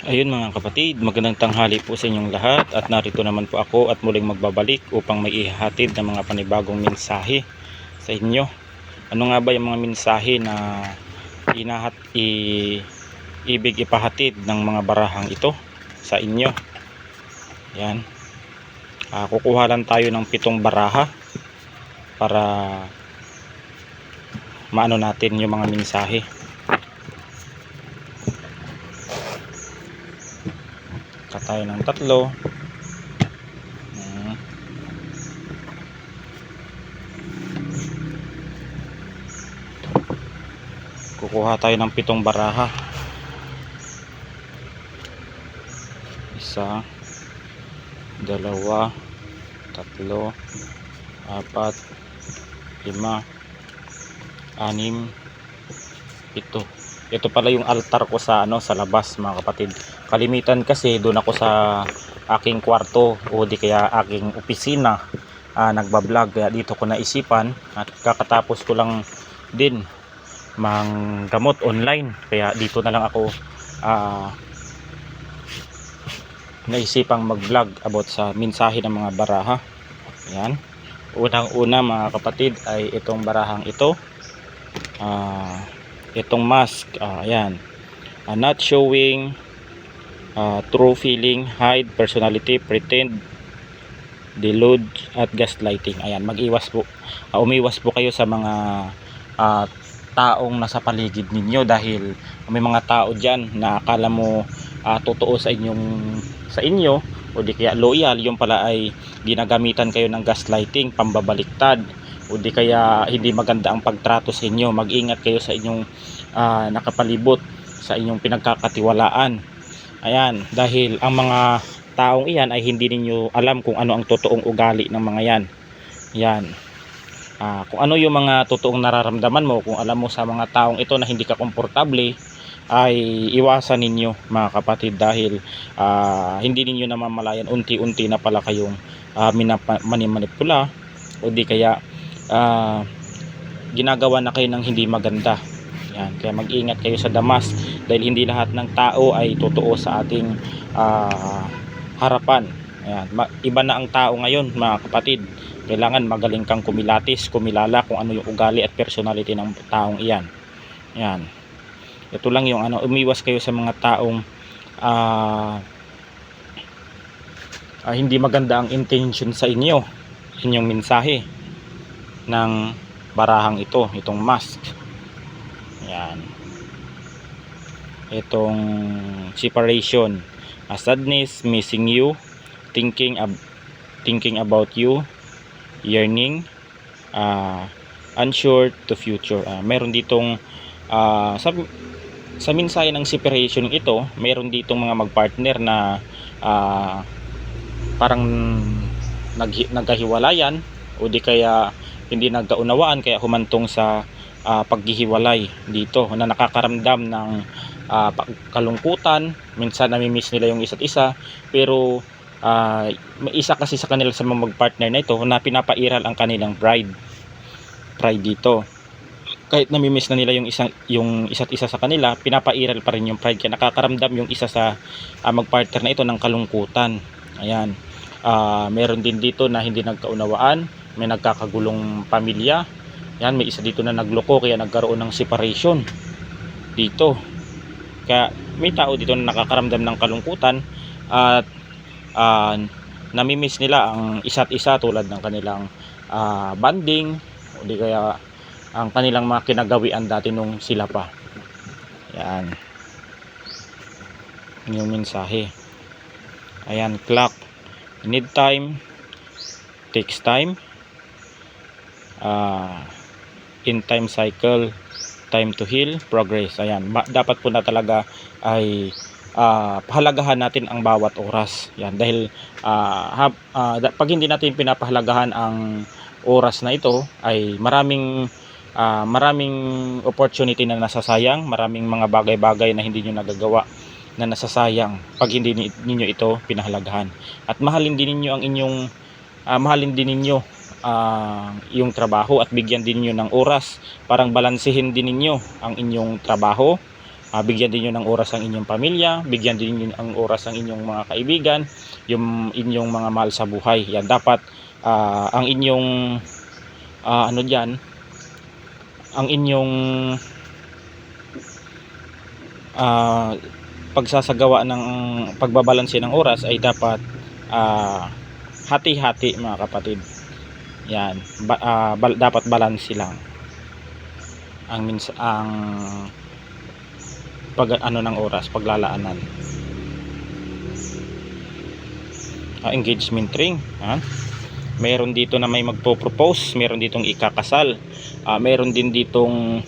Ayun mga kapatid, magandang tanghali po sa inyong lahat at narito naman po ako at muling magbabalik upang may ihahatid ng mga panibagong mensahe sa inyo. Ano nga ba yung mga mensahe na ibig ipahatid ng mga barahang ito sa inyo? Yan. Kukuha lang tayo ng 7 baraha para maano natin yung mga mensahe. Tayo ng 3. Kukuha tayo ng 7 baraha. 1, 2, 3, 4, 5, 6, 7. Ito pala yung altar ko sa sa labas mga kapatid. Kalimitan kasi doon ako sa aking kwarto o di kaya aking opisina nagbablog, kaya dito ko naisipan at kakatapos ko lang din manggamot online, kaya dito na lang ako naisipang mag-vlog about sa mensahe ng mga baraha. Ayan. Unang-una mga kapatid ay itong barahang ito. Itong mask. Ayan. Not showing true feeling, hide personality, pretend, delude at gaslighting. Ayan, mag-iwas po. Umiwas po kayo sa mga taong nasa paligid ninyo, dahil may mga tao diyan na akala mo totoo sa inyo o di kaya loyal, yung pala ay ginagamitan kayo ng gaslighting, pambabaliktad, o di kaya hindi maganda ang pagtrato sa inyo. Mag-ingat kayo sa inyong nakapalibot, sa inyong pinagkakatiwalaan. Ayan, dahil ang mga taong iyan ay hindi ninyo alam kung ano ang totoong ugali ng mga yan. Yan. Kung ano yung mga totoong nararamdaman mo, kung alam mo sa mga taong ito na hindi ka komportable, ay iwasan ninyo mga kapatid, dahil hindi ninyo namamalayan, unti-unti na pala kayong manimanipula o di kaya ginagawa na kayo ng hindi maganda. Yan, kaya mag-ingat kayo sa damas, dahil hindi lahat ng tao ay totoo sa ating harapan. Ayan, iba na ang tao ngayon mga kapatid. Kailangan magaling kang kumilatis, kumilala kung ano yung ugali at personality ng taong iyan. Ayan. Ito lang yung umiwas kayo sa mga taong hindi maganda ang intention sa inyo, inyong mensahe ng barahang ito, itong mask. Ayan. Itong separation, sadness, missing you, thinking about you, yearning, unsure to future. Meron ditong sa mensahe ng separation ito, meron ditong mga magpartner na parang nagkahiwalayan o di kaya hindi nagkaunawaan, kaya humantong sa paghihiwalay dito, na nakakaramdam ng kalungkutan. Minsan nami-miss nila yung isa't isa, pero may isa kasi sa kanila, sa mga magpartner na ito, na pinapairal ang kanilang pride dito. Kahit nami-miss na nila yung isa't isa sa kanila, pinapairal pa rin yung pride, kaya nakakaramdam yung isa sa magpartner na ito ng kalungkutan. Ayan. Meron din dito na hindi nagkaunawaan, may nagkakagulong pamilya. Yan, may isa dito na nagloko, kaya nagkaroon ng separation dito. Kaya may tao dito na nakakaramdam ng kalungkutan at nami-miss nila ang isa't isa, tulad ng kanilang bonding o di kaya ang kanilang mga kinagawian dati nung sila pa. Yan yung mensahe. Ayan, clock, need time, takes time, in time cycle, time to heal, progress. Ayan, dapat po na talaga ay pahalagahan natin ang bawat oras. Yan, dahil pag hindi natin pinapahalagahan ang oras na ito, ay maraming opportunity na nasasayang, maraming mga bagay-bagay na hindi nyo nagagawa na nasasayang pag hindi ninyo ito pinahalagahan. At mahalin din ninyo ang inyong yung trabaho, at bigyan din niyo ng oras, parang balansehin din ninyo ang inyong trabaho Bigyan din niyo ng oras ang inyong pamilya, bigyan din niyo ang oras ang inyong mga kaibigan, yung inyong mga mahal sa buhay. Yan dapat ang inyong ano diyan, ang inyong pagsasagawa ng pagbabalanse ng oras ay dapat hati-hati mga kapatid. Yan, dapat balance lang ang pag ano ng oras, paglalaanan. Engagement ring, meron dito na may magpo-propose, meron ditong ikakasal, meron din ditong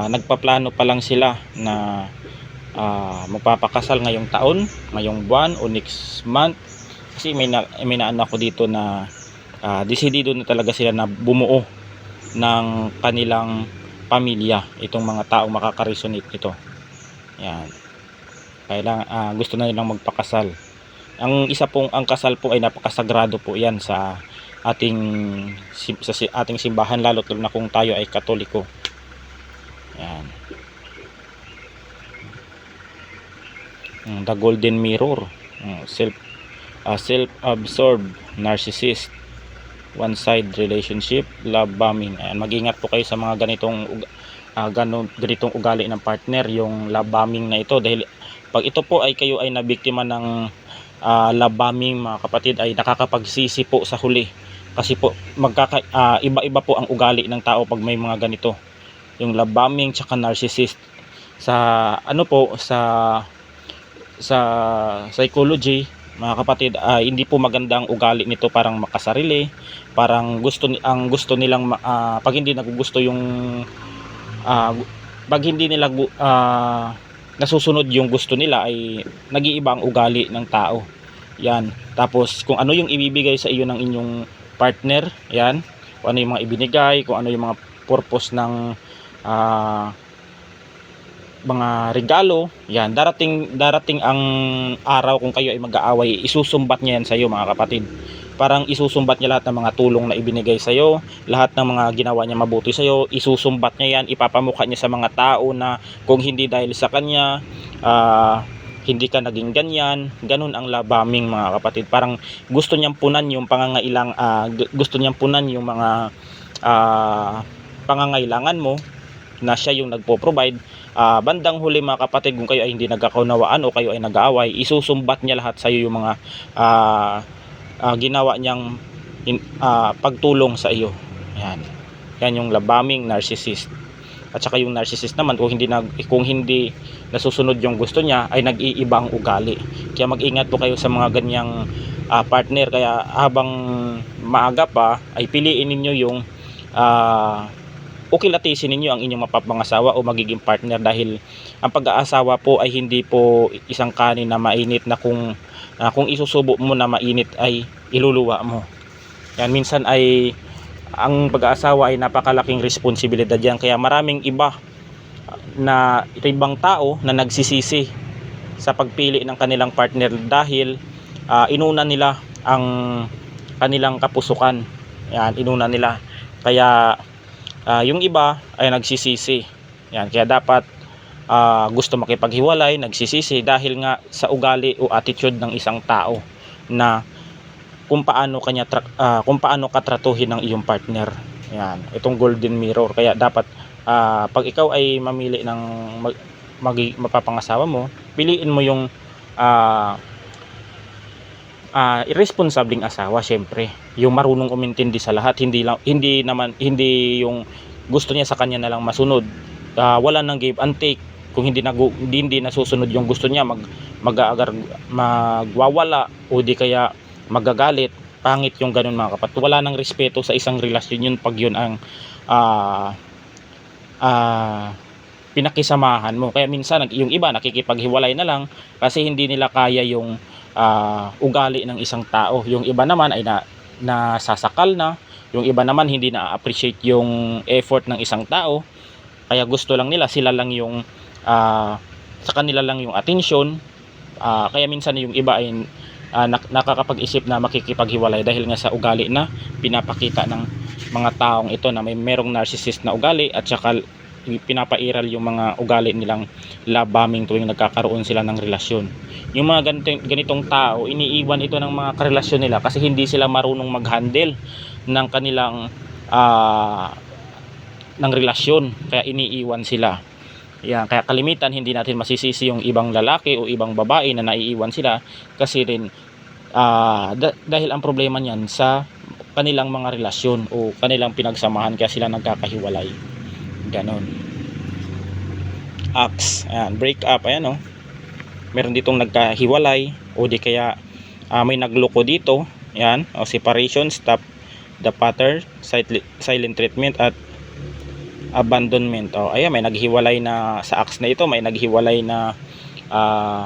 nagpaplano pa lang sila na magpapakasal ngayong taon, ngayong buwan o next month. Kasi may naano ako dito na desidido na talaga sila na bumuo ng kanilang pamilya, itong mga taong makaka-resonate nito. Yan, kailangan gusto na nilang magpakasal. Ang kasal po ay napakasagrado po yan sa ating simbahan, lalo na kung tayo ay Katoliko. Yan. The golden mirror, self-absorbed narcissist, one-side relationship, love bombing. Ayan, mag-ingat po kayo sa mga ganitong ugali ng partner, yung love bombing na ito, dahil pag ito po ay kayo ay nabiktima ng love bombing mga kapatid, ay nakakapagsisi po sa huli, kasi po iba-iba po ang ugali ng tao pag may mga ganito, yung love bombing tsaka narcissist. Sa sa psychology mga kapatid, hindi po magandang ugali nito, parang makasarili, parang gusto nilang pag hindi nagugusto yung pag hindi nila nasusunod yung gusto nila, ay nag-iiba ang ugali ng tao. Yan, tapos kung ano yung ibibigay sa iyo ng inyong partner, yan, kung ano yung mga ibinigay, kung ano yung mga purpose ng mga regalo, yan, darating ang araw kung kayo ay mag-aaway, isusumbat niya yan sa iyo mga kapatid. Parang isusumbat niya lahat ng mga tulong na ibinigay sa iyo, lahat ng mga ginawa niya mabuti sa iyo, isusumbat niya yan, ipapamukha niya sa mga tao na kung hindi dahil sa kanya, hindi ka naging ganyan. Ganun ang love bombing mga kapatid. Parang gusto niyang punan yung gusto niyang punan yung mga pangangailangan mo, na siya yung nagpo-provide. Bandang huli mga kapatid, kung kayo ay hindi nagkakaunawaan o kayo ay nag-aaway, isusumbat niya lahat sa iyo yung mga ginawa niyang pagtulong sa iyo. Yan yung love bombing narcissist. At saka yung narcissist naman, kung hindi nasusunod yung gusto niya, ay nag-iiba ang ugali. Kaya mag-ingat po kayo sa mga ganyang partner. Kaya habang maaga pa, ay piliin ninyo yung ukilatisin ninyo ang inyong mapapangasawa o magiging partner, dahil ang pag-aasawa po ay hindi po isang kanin na mainit na kung isusubo mo na mainit ay iluluwa mo. Yan, minsan ay ang pag-aasawa ay napakalaking responsibilidad yan. Kaya maraming ibang tao na nagsisisi sa pagpili ng kanilang partner, dahil inuna nila ang kanilang kapusukan. Yan, inuna nila. Kaya yung iba ay nagsisisi. Yan, kaya dapat gusto makipaghiwalay, nagsisisi dahil nga sa ugali o attitude ng isang tao, na kung paano ka tratuhin ng iyong partner. Yan, itong golden mirror. Kaya dapat pag ikaw ay mamili ng mapapangasawa mo, piliin mo yung irresponsibleng asawa, syempre. Yung marunong umintindi sa lahat, hindi yung gusto niya sa kanya na lang masunod. Wala nang give and take. Kung hindi nasusunod yung gusto niya, magwawala o di kaya magagalit. Pangit yung ganun mga kapatid. Wala nang respeto sa isang relasyon yun pag yun ang pinakisamahan mo. Kaya minsan yung iba nakikipaghiwalay na lang kasi hindi nila kaya yung ugali ng isang tao. Yung iba naman ay nasasakal na. Yung iba naman hindi na-appreciate yung effort ng isang tao. Kaya gusto lang nila, sila lang yung sa kanila lang yung attention. Kaya minsan yung iba ay nakakapag-isip na makikipaghiwalay dahil nga sa ugali na pinapakita ng mga taong ito, na merong narcissist na ugali at saka pinapairal yung mga ugali nilang love bombing tuwing nagkakaroon sila ng relasyon. Yung mga ganitong tao, iniiwan ito ng mga karelasyon nila kasi hindi sila marunong mag-handle ng kanilang ng relasyon, kaya iniiwan sila. Yan, kaya kalimitan hindi natin masisisi yung ibang lalaki o ibang babae na naiiwan sila kasi rin dahil ang problema niyan sa kanilang mga relasyon o kanilang pinagsamahan kaya sila nagkakahiwalay. Ganon. Acts, ayan, break up, ayan, meron ditong nagkahiwalay o di kaya may nagloko dito, ayan, o separation, stop the pattern, silent treatment at abandonment. Ayan, may naghiwalay na sa acts na ito, may naghiwalay na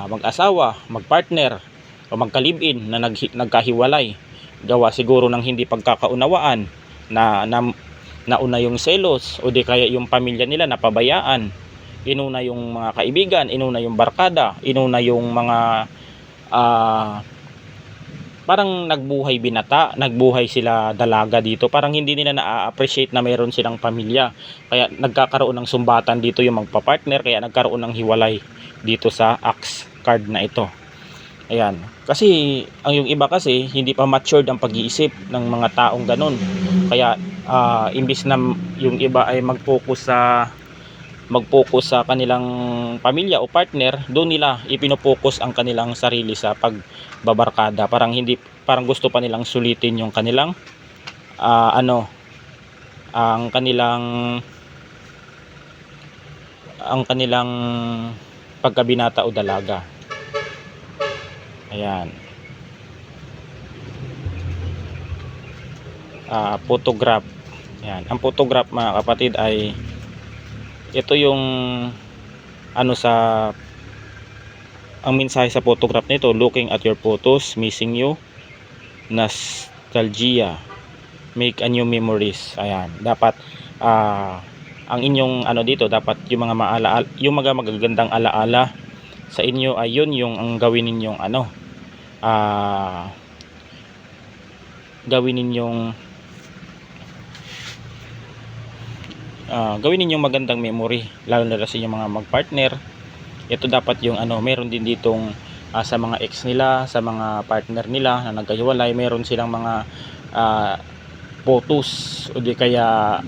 mag-asawa, mag-partner o magka-live-in na nagkahiwalay gawa siguro ng hindi pagkakaunawaan na nauna yung selos o di kaya yung pamilya nila napabayaan, inuna yung mga kaibigan, inuna yung barkada, inuna yung mga parang nagbuhay binata, nagbuhay sila dalaga dito, parang hindi nila na-appreciate na mayroon silang pamilya, kaya nagkakaroon ng sumbatan dito yung magpa-partner, kaya nagkaroon ng hiwalay dito sa axe card na ito. Ayan, kasi yung iba kasi hindi pa matured ang pag-iisip ng mga taong ganun, kaya imbis na yung iba ay mag-focus sa kanilang pamilya o partner, doon nila ipinopokus ang kanilang sarili sa pagbabarkada. Parang gusto pa nilang sulitin yung kanilang ang kanilang pagkabinata o dalaga. Ayan. Photograph. Ayan. Ang photograph, mga kapatid, ay ito yung ang mensahe sa photograph nito: looking at your photos, missing you, nostalgia, make a new memories. Ayan, dapat ang inyong dito, dapat yung mga maalaala, yung mga magagandang alaala sa inyo ay yun yung ang gawin ninyong gawin ninyong magandang memory, lalo na sa inyong mga mag-partner. Ito dapat yung meron din ditong sa mga ex nila, sa mga partner nila na nagkahiwalay, meron silang mga photos o di kaya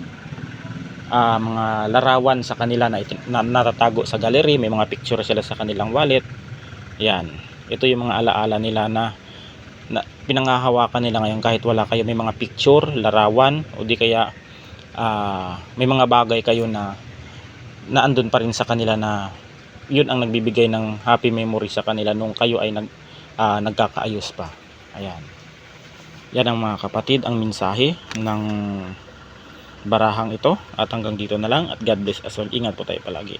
mga larawan sa kanila na natatago sa gallery, may mga picture sila sa kanilang wallet. Yan, ito yung mga alaala nila na pinanghahawakan nila ngayon kahit wala kayo. May mga picture, larawan o di kaya may mga bagay kayo na andun pa rin sa kanila, na yun ang nagbibigay ng happy memory sa kanila nung kayo ay nagkakaayos pa. Ayan, yan ang mga kapatid, ang mensahe ng barahang ito. At hanggang dito na lang, at God bless us all. Ingat po tayo palagi.